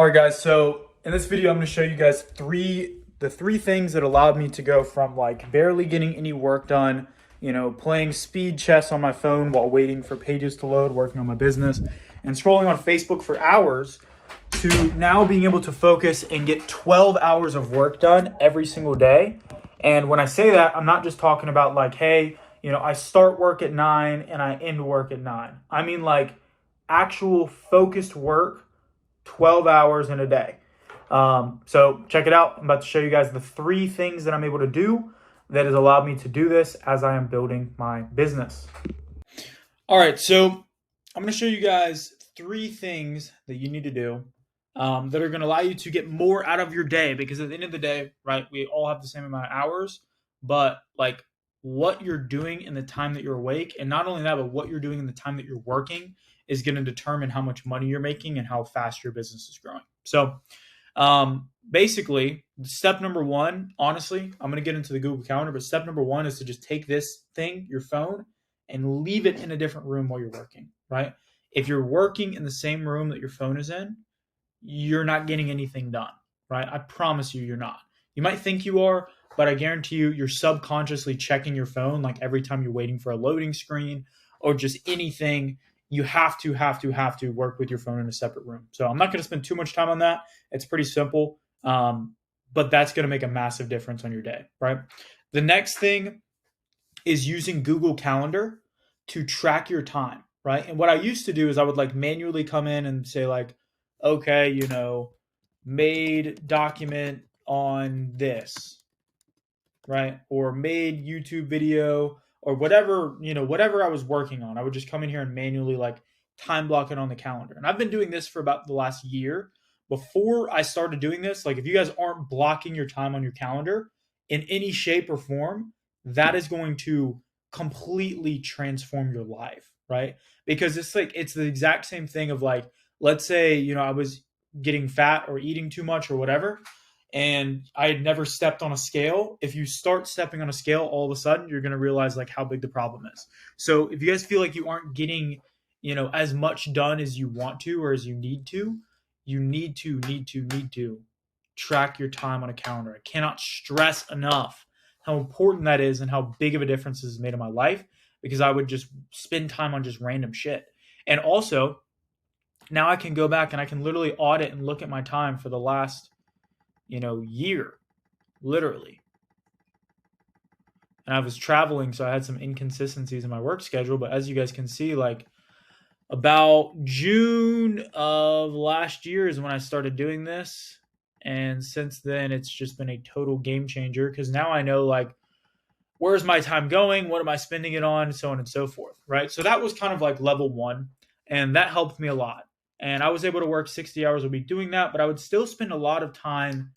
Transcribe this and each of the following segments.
All right, guys. So in this video, I'm going to show you guys the three things that allowed me to go from like barely getting any work done, playing speed chess on my phone while waiting for pages to load, working on my business, and scrolling on Facebook for hours, to now being able to focus and get 12 hours of work done every single day. And when I say that, I'm not just talking about like, hey, I start work at 9 and I end work at 9. I mean like actual focused work 12 hours in a day. So check it out. I'm about to show you guys the three things that I'm able to do that has allowed me to do this as I am building my business. All right, so I'm going to show you guys three things that you need to do that are going to allow you to get more out of your day, because at the end of the day, right, we all have the same amount of hours, but like what you're doing in the time that you're awake, and not only that, but what you're doing in the time that you're working is going to determine how much money you're making and how fast your business is growing. So basically, step number one, honestly, I'm going to get into the Google Calendar, but step number one is to just take this thing, your phone, and leave it in a different room while you're working, right? If you're working in the same room that your phone is in, you're not getting anything done, right? I promise you, you're not. You might think you are, but I guarantee you, you're subconsciously checking your phone like every time you're waiting for a loading screen or just anything. You have to work with your phone in a separate room. So I'm not going to spend too much time on that. It's pretty simple, but that's going to make a massive difference on your day, right? The next thing is using Google Calendar to track your time, right? And what I used to do is I would like manually come in and say like, okay, made document on this, right? Or made YouTube video, or whatever, whatever I was working on. I would just come in here and manually like time block it on the calendar. And I've been doing this for about the last year. Before I started doing this, like if you guys aren't blocking your time on your calendar in any shape or form, that is going to completely transform your life, right? Because it's the exact same thing of like, let's say, I was getting fat or eating too much or whatever, and I had never stepped on a scale. If you start stepping on a scale, all of a sudden you're going to realize like how big the problem is. So if you guys feel like you aren't getting, as much done as you want to or as you need to, you need to track your time on a calendar. I cannot stress enough how important that is and how big of a difference this has made in my life, because I would just spend time on just random shit. And also, now I can go back and I can literally audit and look at my time for the last year, literally. And I was traveling, so I had some inconsistencies in my work schedule. But as you guys can see, like about June of last year is when I started doing this. And since then, it's just been a total game changer, because now I know like, where's my time going? What am I spending it on? So on and so forth, right? So that was kind of like level one, and that helped me a lot. And I was able to work 60 hours a week doing that, but I would still spend a lot of time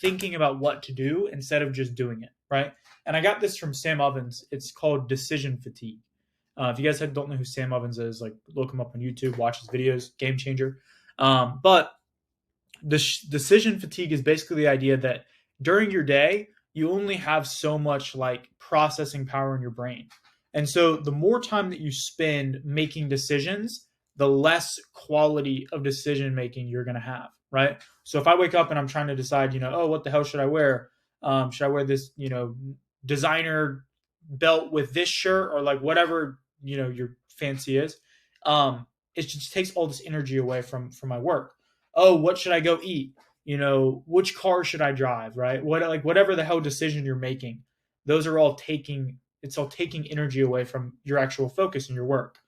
thinking about what to do instead of just doing it, right? And I got this from Sam Ovens. It's called decision fatigue. If you guys don't know who Sam Ovens is, like look him up on YouTube, watch his videos, game changer. But the decision fatigue is basically the idea that during your day, you only have so much like processing power in your brain. And so the more time that you spend making decisions, the less quality of decision making you're going to have, right? So if I wake up and I'm trying to decide, what the hell should I wear? Should I wear this, designer belt with this shirt, or like whatever, your fancy is? It just takes all this energy away from my work. Oh, what should I go eat? Which car should I drive, right? Whatever the hell decision you're making, those are all taking energy away from your actual focus in your work.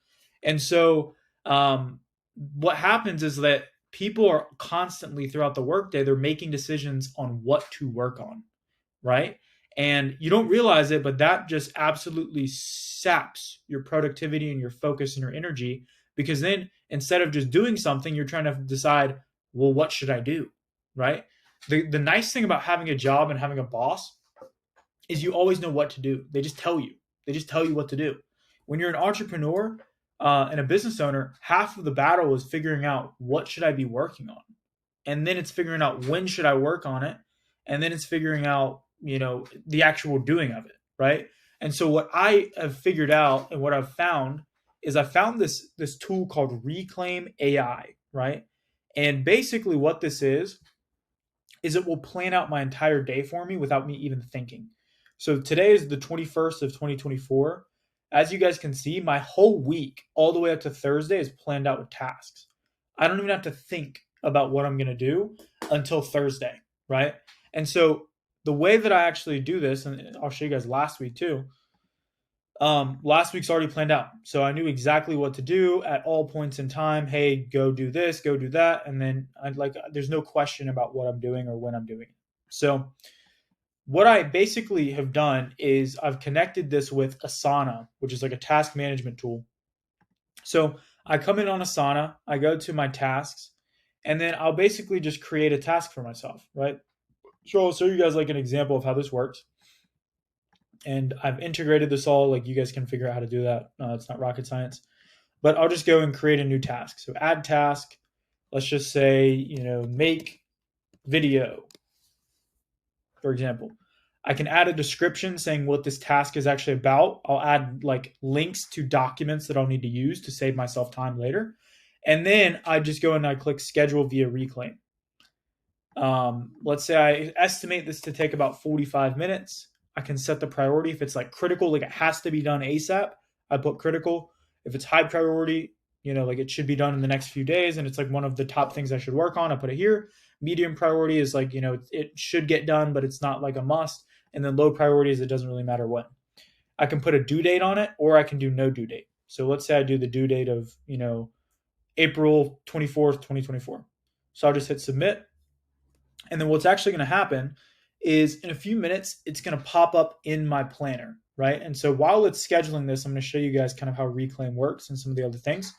And so what happens is that people are constantly throughout the workday, they're making decisions on what to work on, right? And you don't realize it, but that just absolutely saps your productivity and your focus and your energy, because then instead of just doing something, you're trying to decide, well, what should I do, right? The nice thing about having a job and having a boss is you always know what to do. They just tell you. They just tell you what to do. When you're an entrepreneur, and a business owner, half of the battle is figuring out what should I be working on. And then it's figuring out when should I work on it. And then it's figuring out, the actual doing of it, right? And so what I have figured out and what I've found is I found this tool called Reclaim AI, right? And basically what this is it will plan out my entire day for me without me even thinking. So today is the 21st of 2024. As you guys can see, my whole week, all the way up to Thursday, is planned out with tasks. I don't even have to think about what I'm going to do until Thursday, right? And so the way that I actually do this, and I'll show you guys last week too. Last week's already planned out. So I knew exactly what to do at all points in time. Hey, go do this, go do that. And then there's no question about what I'm doing or when I'm doing it. So what I basically have done is I've connected this with Asana, which is like a task management tool. So I come in on Asana, I go to my tasks, and then I'll basically just create a task for myself, right? So I'll show you guys like an example of how this works. And I've integrated this all, like you guys can figure out how to do that. It's not rocket science. But I'll just go and create a new task. So add task, let's just say, make video, for example. I can add a description saying what this task is actually about. I'll add like links to documents that I'll need to use to save myself time later. And then I just go and I click schedule via Reclaim. Let's say I estimate this to take about 45 minutes. I can set the priority. If it's like critical, like it has to be done ASAP, I put critical. If it's high priority, like it should be done in the next few days and it's like one of the top things I should work on, I put it here. Medium priority is like, it should get done, but it's not like a must. And then low priority is it doesn't really matter when. I can put a due date on it or I can do no due date. So let's say I do the due date of, April 24th, 2024. So I'll just hit submit. And then what's actually going to happen is in a few minutes, it's going to pop up in my planner, right? And so while it's scheduling this, I'm going to show you guys kind of how Reclaim works and some of the other things.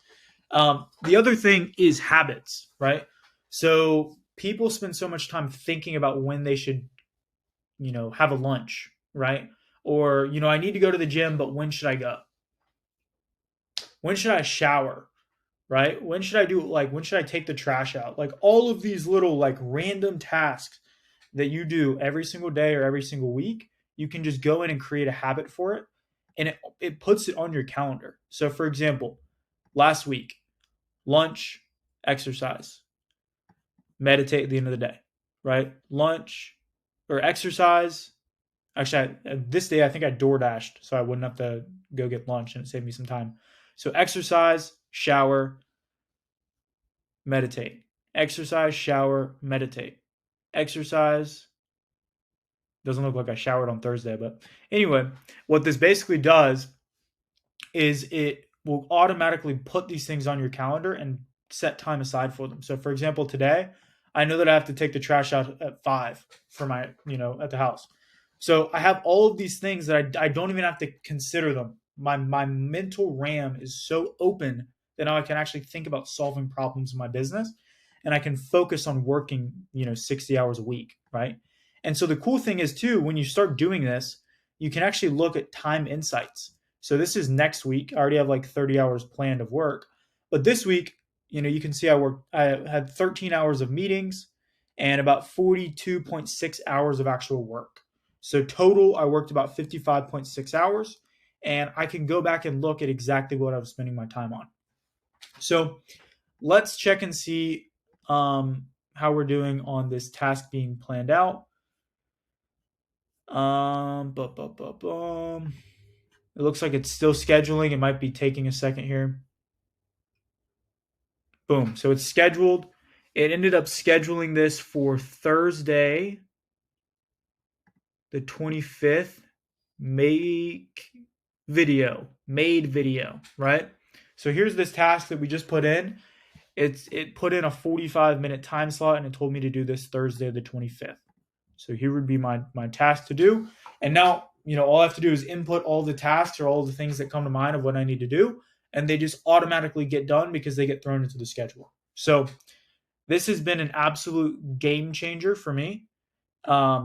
The other thing is habits, right? So people spend so much time thinking about when they should, have a lunch, right? Or, I need to go to the gym, but when should I go? When should I shower? Right? When should I take the trash out? Like all of these little like random tasks that you do every single day or every single week, you can just go in and create a habit for it. And it puts it on your calendar. So for example, last week, lunch, exercise, meditate at the end of the day, right? Lunch or exercise. Actually, this day I think I door dashed so I wouldn't have to go get lunch and it saved me some time. So exercise, shower, meditate. Exercise, shower, meditate. Exercise. Doesn't look like I showered on Thursday, but anyway, what this basically does is it will automatically put these things on your calendar and set time aside for them. So for example, today, I know that I have to take the trash out at 5 for my, at the house. So I have all of these things that I don't even have to consider them. My mental RAM is so open that now I can actually think about solving problems in my business and I can focus on working, 60 hours a week, right? And so the cool thing is too, when you start doing this, you can actually look at time insights. So this is next week. I already have like 30 hours planned of work, but this week, you can see I had 13 hours of meetings and about 42.6 hours of actual work. So total, I worked about 55.6 hours. And I can go back and look at exactly what I was spending my time on. So let's check and see how we're doing on this task being planned out. It looks like it's still scheduling. It might be taking a second here. Boom. So it's scheduled. It ended up scheduling this for Thursday, the 25th. Made video, right? So here's this task that we just put in. It put in a 45-minute time slot and it told me to do this Thursday the 25th. So here would be my task to do. And now, all I have to do is input all the tasks or all the things that come to mind of what I need to do. And they just automatically get done because they get thrown into the schedule. So this has been an absolute game changer for me.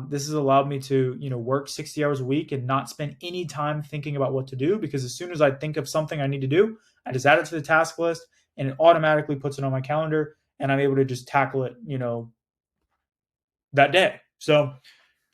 This has allowed me to, work 60 hours a week and not spend any time thinking about what to do because as soon as I think of something I need to do, I just add it to the task list and it automatically puts it on my calendar and I'm able to just tackle it, that day. So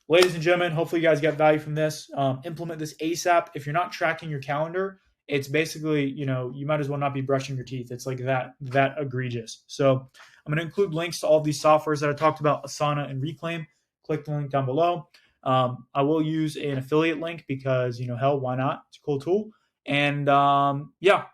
ladies and gentlemen, hopefully you guys get value from this. Implement this ASAP. If you're not tracking your calendar, it's basically, you might as well not be brushing your teeth. It's like that egregious. So I'm I'm going to include links to all these softwares that I talked about, Asana and Reclaim. Click the link down below. I will use an affiliate link because, hell, why not? It's a cool tool. And yeah,